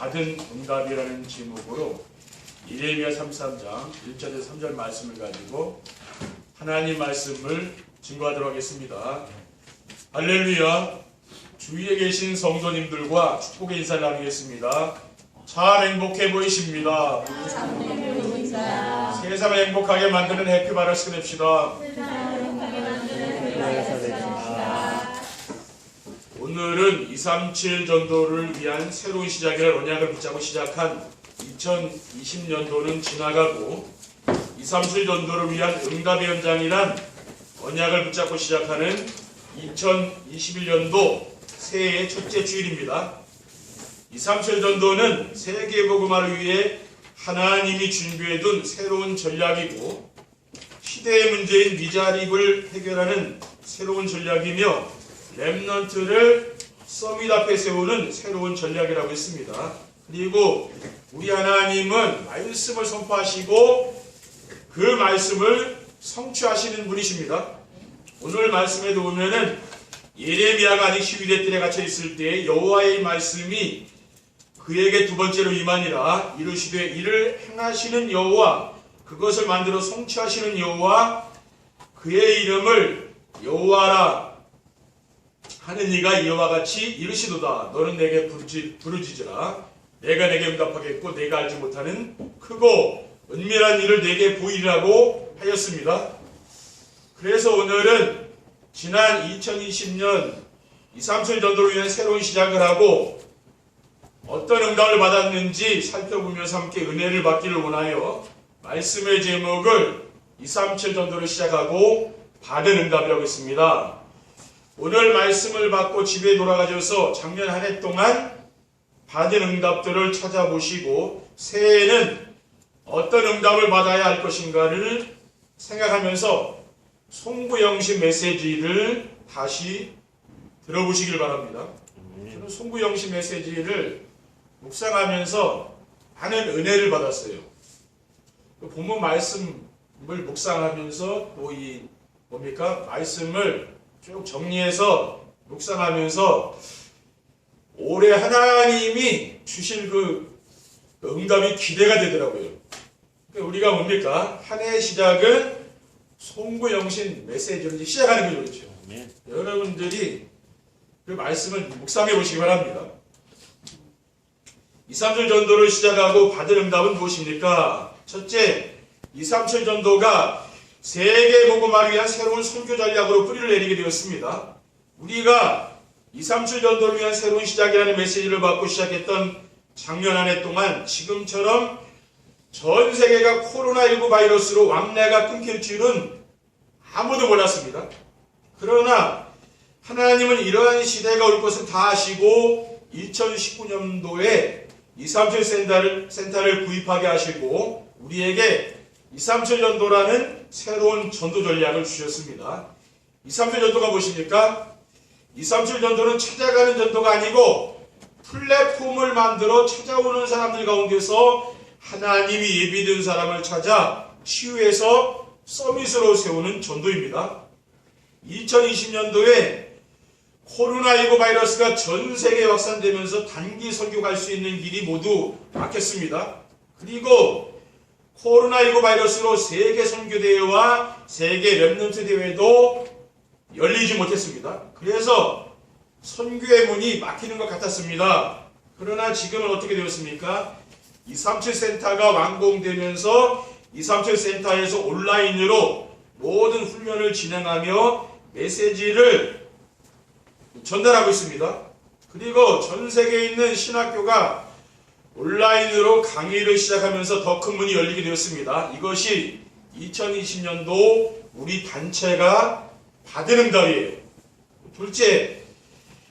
받은 응답이라는 제목으로 예레미야 33장 1절에서 3절 말씀을 가지고 하나님 말씀을 증거하도록 하겠습니다. 할렐루야. 주위에 계신 성도님들과 축복의 인사를 나누겠습니다. 참 행복해 보이십니다. 세상을 행복하게 만드는 해피바라스가 됩시다. 오늘은 237 전도를 위한 새로운 시작이라는 언약을 붙잡고 시작한 2020년도는 지나가고 237 전도를 위한 응답의 현장이란 언약을 붙잡고 시작하는 2021년도 새해의 첫째 주일입니다. 237 전도는 세계복음화를 위해 하나님이 준비해둔 새로운 전략이고 시대의 문제인 미자립을 해결하는 새로운 전략이며 렘넌트를 서밋 앞에 세우는 새로운 전략이라고 했습니다. 그리고 우리 하나님은 말씀을 선포하시고 그 말씀을 성취하시는 분이십니다. 오늘 말씀에 보면은 예레미야가 아직 시위대 뜰에 갇혀 있을 때 여호와의 말씀이 그에게 두 번째로 임하니라. 이르시되 이를 행하시는 여호와, 그것을 만들어 성취하시는 여호와, 그의 이름을 여호와라 하는 이가 이와 같이 이르시도다. 너는 내게 부르짖으라. 내가 내게 응답하겠고 내가 알지 못하는 크고 은밀한 일을 내게 보이라고 하였습니다. 그래서 오늘은 지난 2020년 237 전도를 위한 새로운 시작을 하고 어떤 응답을 받았는지 살펴보면서 함께 은혜를 받기를 원하여 말씀의 제목을 237 전도를 시작하고 받은 응답이라고 했습니다. 오늘 말씀을 받고 집에 돌아가셔서 작년 한 해 동안 받은 응답들을 찾아보시고 새해에는 어떤 응답을 받아야 할 것인가를 생각하면서 송구영신 메시지를 다시 들어보시길 바랍니다. 저는 송구영신 메시지를 묵상하면서 많은 은혜를 받았어요. 본문 말씀을 묵상하면서 또 이 말씀을 쭉 정리해서 묵상하면서 올해 하나님이 주실 그 응답이 기대가 되더라고요. 우리가 한 해의 시작은 송구영신 메시지로 시작하는 거죠. 그렇죠? 네. 여러분들이 그 말씀을 묵상해 보시기 바랍니다. 237 전도를 시작하고 받은 응답은 무엇입니까? 첫째, 237 전도가 세계복음화를 위한 새로운 선교 전략으로 뿌리를 내리게 되었습니다. 우리가 237 전도를 위한 새로운 시작이라는 메시지를 받고 시작했던 작년 한 해 동안 지금처럼 전 세계가 코로나19 바이러스로 왕래가 끊길 줄은 아무도 몰랐습니다. 그러나 하나님은 이러한 시대가 올 것을 다 아시고 2019년도에 237 센터를 구입하게 하시고 우리에게 237 전도라는 새로운 전도 전략을 주셨습니다. 237 전도가 무엇입니까? 237 전도는 찾아가는 전도가 아니고 플랫폼을 만들어 찾아오는 사람들 가운데서 하나님이 예비된 사람을 찾아 치유해서 서밋으로 세우는 전도입니다. 2020년도에 코로나19 바이러스가 전 세계에 확산되면서 단기 선교갈 수 있는 길이 모두 막혔습니다. 그리고 코로나19 바이러스로 세계 선교대회와 세계 렘넌트 대회도 열리지 못했습니다. 그래서 선교의 문이 막히는 것 같았습니다. 그러나 지금은 어떻게 되었습니까? 237 센터가 완공되면서 237 센터에서 온라인으로 모든 훈련을 진행하며 메시지를 전달하고 있습니다. 그리고 전 세계에 있는 신학교가 온라인으로 강의를 시작하면서 더 큰 문이 열리게 되었습니다. 이것이 2020년도 우리 단체가 받은 응답이에요. 둘째,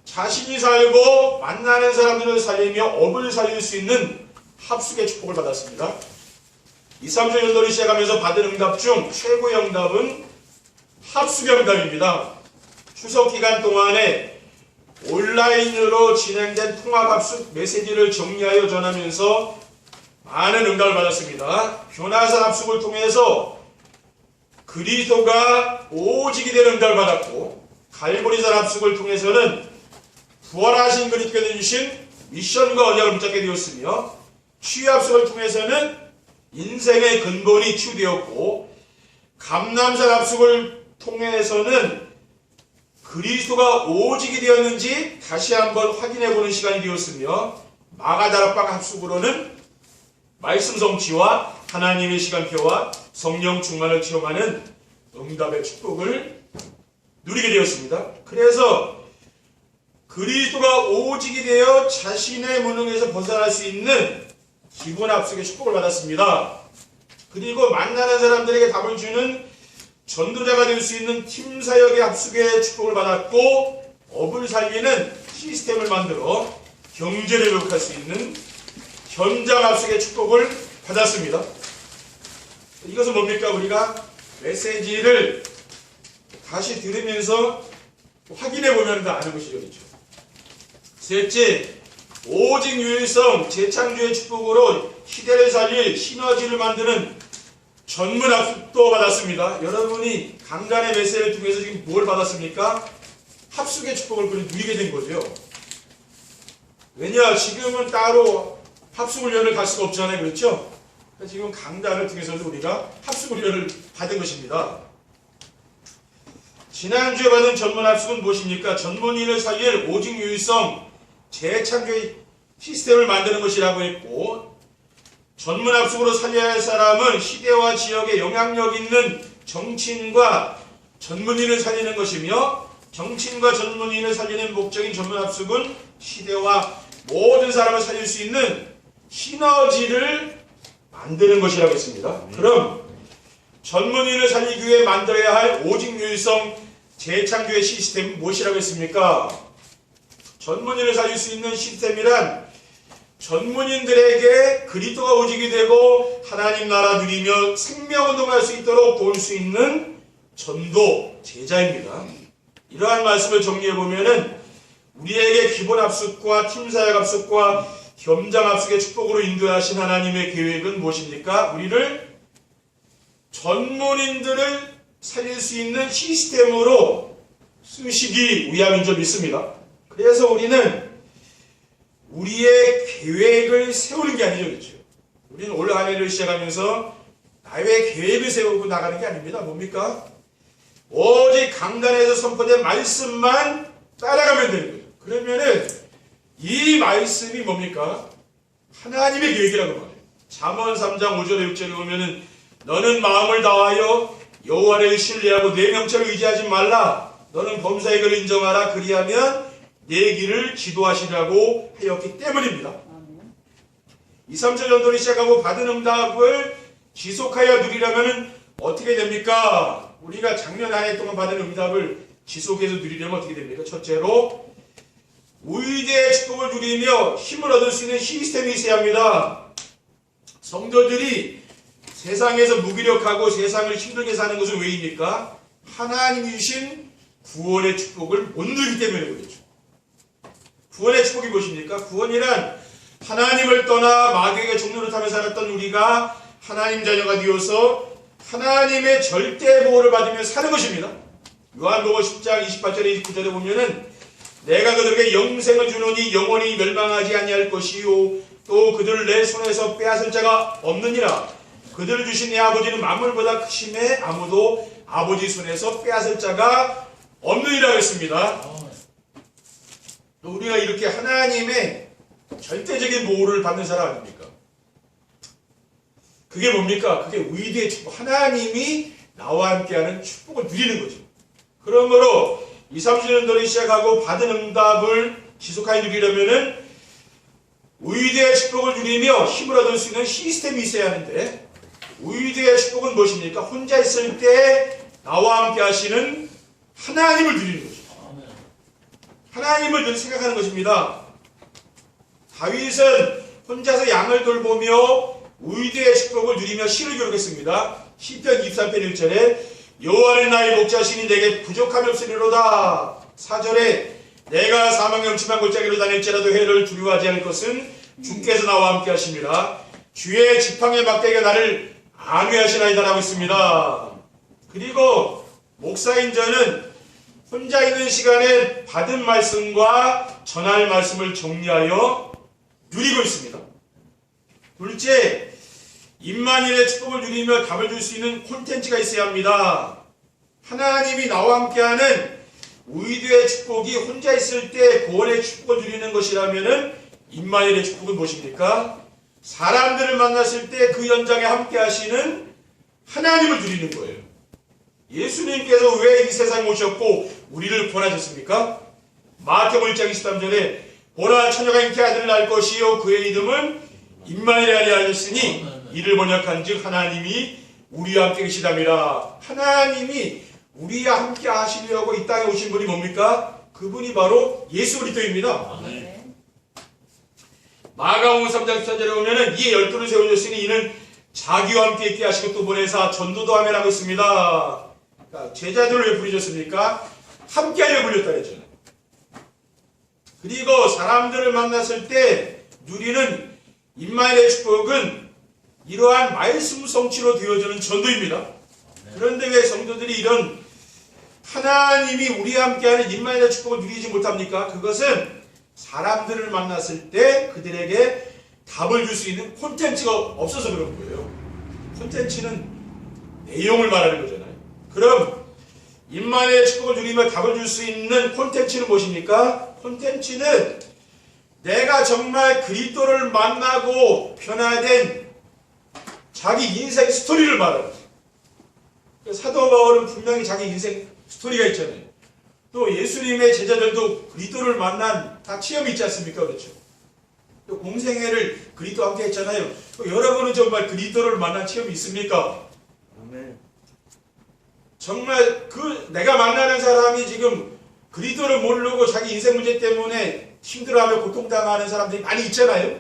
자신이 살고 만나는 사람들을 살리며 업을 살릴 수 있는 합숙의 축복을 받았습니다. 237 전도를 시작하면서 받은 응답 중 최고의 응답은 합숙의 응답입니다. 추석 기간 동안에 온라인으로 진행된 통합합숙 메시지를 정리하여 전하면서 많은 응답을 받았습니다. 변화산 합숙을 통해서 그리스도가 오직이 되는 응답을 받았고, 갈보리산 합숙을 통해서는 부활하신 그리스도께 주신 미션과 언약을 붙잡게 되었으며 취합석을 통해서는 인생의 근본이 치유되었고 감람산 합숙을 통해서는 그리스도가 오직이 되었는지 다시 한번 확인해보는 시간이 되었으며 마가다락방 합숙으로는 말씀 성취와 하나님의 시간표와 성령 충만을 체험하는 응답의 축복을 누리게 되었습니다. 그래서 그리스도가 오직이 되어 자신의 무능에서 벗어날 수 있는 기본 합숙의 축복을 받았습니다. 그리고 만나는 사람들에게 답을 주는 전도자가 될 수 있는 팀 사역의 합숙의 축복을 받았고 업을 살리는 시스템을 만들어 경제를 회복할 수 있는 현장 합숙의 축복을 받았습니다. 이것은 뭡니까? 우리가 메시지를 다시 들으면서 확인해 보면 다 아는 것이죠. 그렇죠? 셋째, 오직 유일성 재창조의 축복으로 시대를 살릴 시너지를 만드는 전문 합숙도 받았습니다. 여러분이 강단의 메시지를 통해서 지금 뭘 받았습니까? 합숙의 축복을 누리게 된 거죠. 왜냐? 지금은 따로 합숙훈련을 갈 수가 없잖아요. 그렇죠? 지금 강단을 통해서도 우리가 합숙훈련을 받은 것입니다. 지난주에 받은 전문 합숙은 무엇입니까? 전문인을 살릴 오직 유일성 재창조의 시스템을 만드는 것이라고 했고, 전문 합숙으로 살려야 할 사람은 시대와 지역에 영향력 있는 정치인과 전문인을 살리는 것이며, 정치인과 전문인을 살리는 목적인 전문 합숙은 시대와 모든 사람을 살릴 수 있는 시너지를 만드는 것이라고 했습니다. 그럼 전문인을 살리기 위해 만들어야 할 오직 유일성 재창조의 시스템은 무엇이라고 했습니까? 전문인을 살릴 수 있는 시스템이란 전문인들에게 그리스도가 오직이 되고 하나님 나라 누리며 생명운동할 수 있도록 도울 수 있는 전도 제자입니다. 이러한 말씀을 정리해보면은 우리에게 기본 합숙과 팀사역 합숙과 겸장 합숙의 축복으로 인도하신 하나님의 계획은 무엇입니까? 우리를 전문인들을 살릴 수 있는 시스템으로 쓰시기 위함인 줄 믿습니다. 그래서 우리는 우리의 계획을 세우는 게 아니죠. 그렇죠? 우리는 올 한 해를 시작하면서 나의 계획을 세우고 나가는 게 아닙니다. 뭡니까? 오직 강단에서 선포된 말씀만 따라가면 되는 거죠. 그러면은 이 말씀이 뭡니까? 하나님의 계획이라고 말해요. 잠언 3장 5절에 6절에 보면은 너는 마음을 다하여 여호와를 신뢰하고 내 명철을 의지하지 말라. 너는 범사의 글을 인정하라. 그리하면 내 길을 지도하시라고 하였기 때문입니다. 2, 3절 전도를 시작하고 받은 응답을 지속하여 누리려면 어떻게 됩니까? 우리가 작년 한 해 동안 받은 응답을 지속해서 누리려면 어떻게 됩니까? 첫째로 우위대의 축복을 누리며 힘을 얻을 수 있는 시스템이 있어야 합니다. 성도들이 세상에서 무기력하고 세상을 힘들게 사는 것은 왜입니까? 하나님이 주신 구원의 축복을 못 누리기 때문에 그렇죠. 구원의 축복이 무엇입니까? 구원이란 하나님을 떠나 마귀에게 종노릇하며 살았던 우리가 하나님 자녀가 되어서 하나님의 절대 보호를 받으며 사는 것입니다. 요한복음 10장 28절에 29절에 보면은 내가 그들에게 영생을 주노니 영원히 멸망하지 아니할 것이요 또 그들을 내 손에서 빼앗을 자가 없느니라. 그들을 주신 내 아버지는 만물보다 크심에 아무도 아버지 손에서 빼앗을 자가 없느니라 했습니다. 또 우리가 이렇게 하나님의 절대적인 보호를 받는 사람 아닙니까? 그게 뭡니까? 그게 위대의 축복. 하나님이 나와 함께하는 축복을 누리는 거죠. 그러므로 2, 30년도를 시작하고 받은 응답을 지속하여 누리려면은 위대의 축복을 누리며 힘을 얻을 수 있는 시스템이 있어야 하는데, 위대의 축복은 무엇입니까? 혼자 있을 때 나와 함께 하시는 하나님을 누리는 거죠. 하나님을 늘 생각하는 것입니다. 다윗은 혼자서 양을 돌보며 위대의 축복을 누리며 시를 기록했습니다. 시편 23편 1절에 여호와는 나의 목자시니 내게 부족함이 없으리로다. 4절에 내가 사망의 음침한 골짜기로 다닐지라도 해를 두려워하지 않을 것은 주께서 나와 함께 하심이라. 주의 지팡이의 막대기가 나를 안위하시나이다 라고 있습니다. 그리고 목사인 저는 혼자 있는 시간에 받은 말씀과 전할 말씀을 정리하여 둘째, 임마누엘의 축복을 누리며 답을 줄 수 있는 콘텐츠가 있어야 합니다. 하나님이 나와 함께하는 우리들의 축복이 혼자 있을 때 구원의 축복을 누리는 것이라면은 임마누엘의 축복은 무엇입니까? 사람들을 만났을 때 그 현장에 함께 하시는 하나님을 누리는 거예요. 예수님께서 왜 이 세상에 오셨고 우리를 구원하셨습니까? 마태복음 1장 23절에 보라 처녀가 잉태 아들을 낳을 것이요 그의 이름은 임마누엘이라 하셨으니 이를 번역한즉 하나님이 우리와 함께 계시다미라. 하나님이 우리와 함께 하시려고 이 땅에 오신 분이 뭡니까? 그분이 바로 예수 그리스도입니다. 마가복음 3장 14절에 보면은 이에 열두를 세워줬으니 이는 자기와 함께 있게 하시고 또 보내사 전도도 하매라고 있습니다. 그러니까 제자들을 왜 부르셨습니까? 함께 하려 불렸다 그랬잖아요. 그리고 사람들을 만났을 때 누리는 임마누엘의 축복은 이러한 말씀 성취로 되어주는 전도입니다. 그런데 왜 성도들이 이런 하나님이 우리와 함께하는 임마누엘의 축복을 누리지 못합니까? 그것은 사람들을 만났을 때 그들에게 답을 줄 수 있는 콘텐츠가 없어서 그런 거예요. 콘텐츠는 내용을 말하는 거잖아요. 그럼 임마누엘의 축복을 누리며 답을 줄 수 있는 콘텐츠는 무엇입니까? 콘텐츠는 내가 정말 그리스도를 만나고 변화된 자기 인생 스토리를 말하는 거예요. 사도 바울은 분명히 자기 인생 스토리가 있잖아요. 또 예수님의 제자들도 그리스도를 만난 다 체험이 있지 않습니까? 그렇죠? 또 공생애를 그리스도와 함께 했잖아요. 또 여러분은 정말 그리스도를 만난 체험이 있습니까? 아멘. 정말 내가 만나는 사람이 지금 그리스도를 모르고 자기 인생 문제 때문에 힘들어하며 고통당하는 사람들이 많이 있잖아요.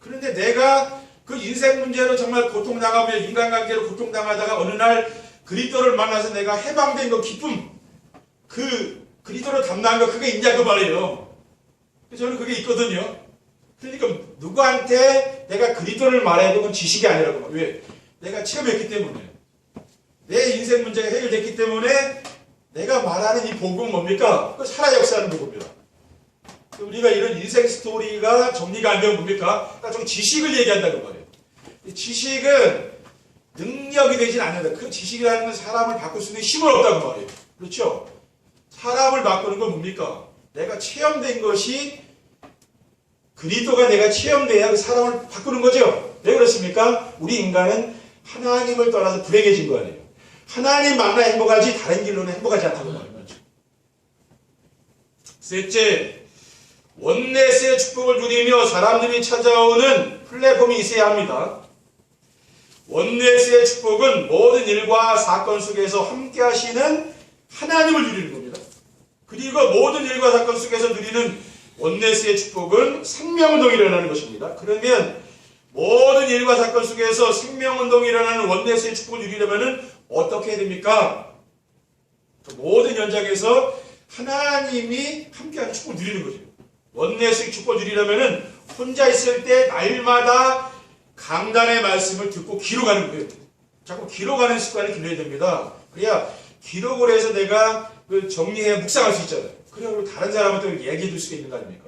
그런데 내가 그 인생 문제로 정말 고통당하며 인간관계로 고통당하다가 어느 날 그리스도를 만나서 내가 해방된 그 기쁨, 그 그리스도를 담당한 거 그게 있냐 그 말이에요. 저는 그게 있거든요. 그러니까 누구한테 내가 그리스도를 말해도 그건 지식이 아니라고 말해요. 왜? 내가 체험했기 때문에. 내 인생 문제가 해결됐기 때문에 내가 말하는 이 복음은 뭡니까? 그 살아 역사하는 복음입니다. 우리가 이런 인생 스토리가 정리가 안 되면 뭡니까? 좀 지식을 얘기한다는 말이에요. 지식은 능력이 되진 않는다. 그 지식이라는 건 사람을 바꿀 수 있는 힘은 없다고 말이에요. 그렇죠? 사람을 바꾸는 건 뭡니까? 내가 체험된 것이 그리스도가 내가 체험돼야 그 사람을 바꾸는 거죠. 왜 그렇습니까? 우리 인간은 하나님을 떠나서 불행해진 거 아니에요. 하나님 만나 행복하지 다른 길로는 행복하지 않다고 말이에요. 셋째, 원네스의 축복을 누리며 사람들이 찾아오는 플랫폼이 있어야 합니다. 원네스의 축복은 모든 일과 사건 속에서 함께 하시는 하나님을 누리는 겁니다. 그리고 모든 일과 사건 속에서 누리는 원네스의 축복은 생명운동이 일어나는 것입니다. 그러면 모든 일과 사건 속에서 생명운동이 일어나는 원네스의 축복을 누리려면 어떻게 해야 됩니까? 모든 현장에서 하나님이 함께하는 축복을 누리는 거죠. 원네스의 축복을 누리려면 혼자 있을 때 날마다 강단의 말씀을 듣고 기록하는 거예요. 자꾸 기록하는 습관을 길러야 됩니다. 그래야 기록을 해서 내가 정리해 묵상할 수 있잖아요. 그래야 다른 사람한테 얘기해 줄 수가 있는 거 아닙니까?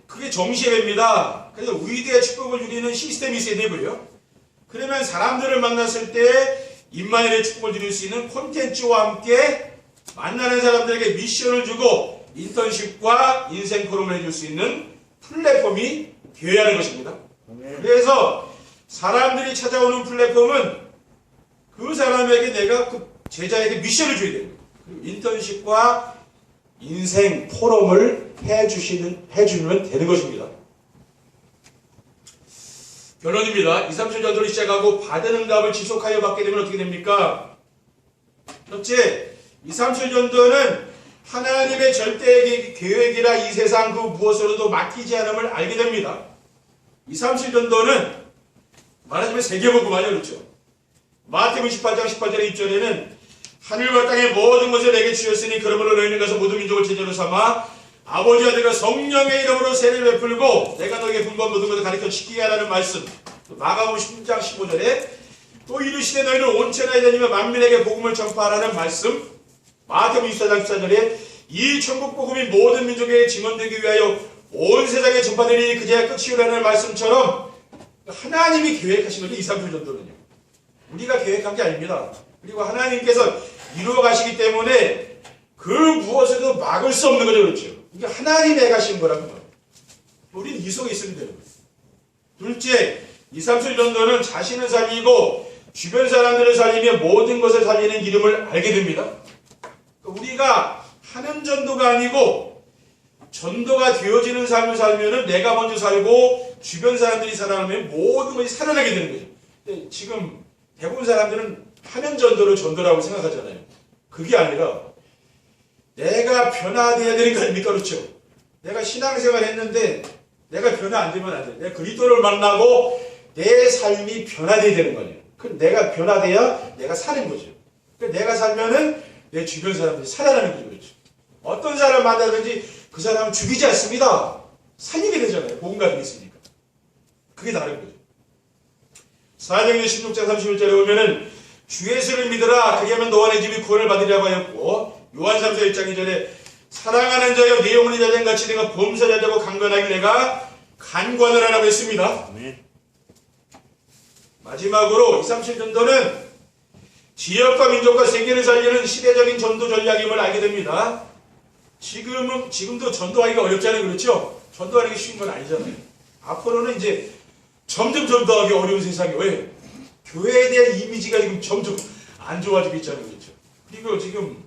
그게 정시예배입니다. 그래서 위대의 축복을 누리는 시스템이 있어야 되고요. 그러면 사람들을 만났을 때 임마누엘의 축복을 누릴 수 있는 콘텐츠와 함께 만나는 사람들에게 미션을 주고 인턴십과 인생 포럼을 해줄 수 있는 플랫폼이 되어야 하는 것입니다. 그래서 사람들이 찾아오는 플랫폼은 그 사람에게 내가 그 제자에게 미션을 줘야 됩니다. 그리고 인턴십과 인생 포럼을 해주면 되는 것입니다. 결론입니다. 2, 3주 전도를 시작하고 받은 응답을 지속하여 받게 되면 어떻게 됩니까? 첫째, 2, 3주 전도는 하나님의 절대 계획이라 이 세상 그 무엇으로도 맡기지 않음을 알게 됩니다. 2, 3주 전도는 말하자면 세계복음이죠. 그렇죠? 마태복음 18장 18절의 2절에는 하늘과 땅의 모든 것을 내게 주셨으니 그러므로 너희는 가서 모든 민족을 제자로 삼아 아버지 아들과 성령의 이름으로 세례를 베풀고 내가 너에게 분부한 모든 것을 가르쳐 지키게 하라는 말씀. 마가복음 10장 15절에 또 이르시되 너희는 온 천하에 다니며 만민에게 복음을 전파하라는 말씀. 마태복음 24장 14절에 이 천국 복음이 모든 민족에게 증언되기 위하여 온 세상에 전파되니 그제야 끝이오라는 말씀처럼 하나님이 계획하신 거죠. 2, 3주 전도는요. 우리가 계획한 게 아닙니다. 그리고 하나님께서 이루어 가시기 때문에 그 무엇에도 막을 수 없는 거죠. 그렇죠. 이게 하나님이 해가신 거라고 말이에요. 우리는 이 속에 있으면 되는 거예요. 둘째, 2, 3주 전도는 자신을 살리고 주변 사람들을 살리며 모든 것을 살리는 이름을 알게 됩니다. 우리가 하는 전도가 아니고 전도가 되어지는 삶을 살면은 내가 먼저 살고 주변 사람들이 살아나면 모든 것이 살아나게 되는 거죠. 근데 지금 대부분 사람들은 하는 전도를 전도라고 생각하잖아요. 그게 아니라 내가 변화되어야 되는 거 아닙니까? 그렇죠? 내가 신앙생활 했는데 내가 변화 안 되면 안 돼. 내가 그리스도를 만나고 내 삶이 변화되어야 되는 거 아니에요. 그럼 내가 변화돼야 내가 사는 거죠. 그러니까 내가 살면은 내 주변 사람들이 살아나는 거죠. 그렇죠? 어떤 사람 만나든지 그 사람은 죽이지 않습니다. 살리게 되잖아요. 복음 가지고 있으니까. 그게 다른 거죠. 사도행전 16장 31절에 보면은 주 예수를 믿으라. 그리하면 너와 내 집이 구원을 받으리라고 하였고, 요한 3서 1장 2절에 사랑하는 자여 네 영혼이 자전같이 내가 범사자되고 강건하길 내가 간관을 하라고 했습니다. 마지막으로 2, 3, 7 전도는 지역과 민족과 세계를 살리는 시대적인 전도 전략임을 알게 됩니다. 지금도 전도하기가 어렵잖아요. 그렇죠? 전도하는 게 쉬운 건 아니잖아요. 앞으로는 이제 점점 전도하기 어려운 세상이 왜? 교회에 대한 이미지가 지금 점점 안 좋아지고 있잖아요. 그렇죠? 그리고 지금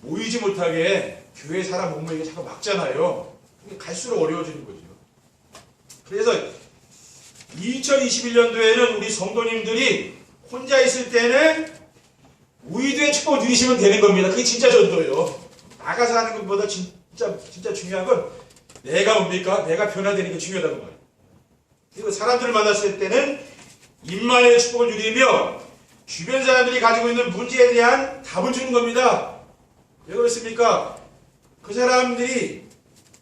모이지 못하게 교회 사람 못 모이게 자꾸 막잖아요. 갈수록 어려워지는 거죠. 그래서 2021년도에는 우리 성도님들이 혼자 있을 때는 우리도의 축복을 누리시면 되는 겁니다. 그게 진짜 전도예요. 나가서 하는 것보다 진짜 중요한 건 내가 뭡니까? 내가 변화되는 게 중요하다는 거예요. 그리고 사람들을 만났을 때는 임마누엘의 축복을 누리며 주변 사람들이 가지고 있는 문제에 대한 답을 주는 겁니다. 왜 그렇습니까? 그 사람들이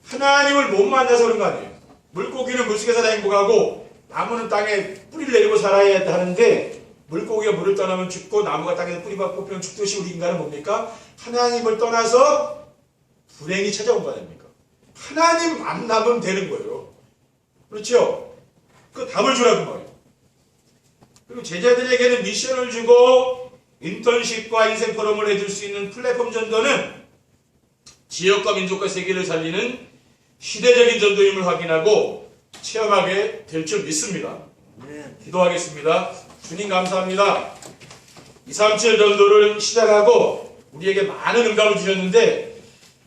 하나님을 못 만나서 그런 거 아니에요. 물고기는 물속에 살아 행복하고 나무는 땅에 뿌리를 내리고 살아야 하는데 물고기가 물을 떠나면 죽고 나무가 땅에서 뿌리가 뽑히면 죽듯이 우리 인간은 뭡니까? 하나님을 떠나서 불행이 찾아온 거 아닙니까? 하나님 만나면 되는 거예요. 그렇죠? 그 답을 주라고 말이에요. 그리고 제자들에게는 미션을 주고 인턴십과 인생 포럼을 해줄 수 있는 플랫폼 전도는 지역과 민족과 세계를 살리는 시대적인 전도임을 확인하고 체험하게 될 줄 믿습니다. 기도하겠습니다. 주님 감사합니다. 237 전도를 시작하고 우리에게 많은 응답을 주셨는데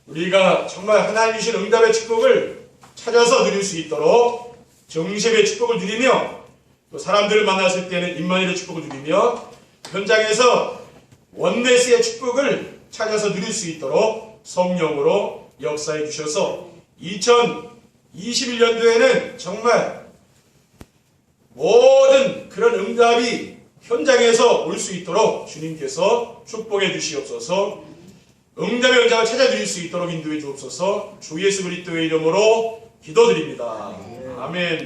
우리가 정말 하나님 주신 응답의 축복을 찾아서 누릴 수 있도록 정심의 축복을 누리며 또 사람들을 만났을 때는 임마누엘의 축복을 누리며 현장에서 원네스의 축복을 찾아서 누릴 수 있도록 성령으로 역사해 주셔서 2021년도에는 정말 모든 그런 응답이 현장에서 올 수 있도록 주님께서 축복해 주시옵소서. 응답의 현장을 찾아 누릴 수 있도록 인도해 주옵소서. 주 예수 그리스도의 이름으로 기도드립니다. 아멘.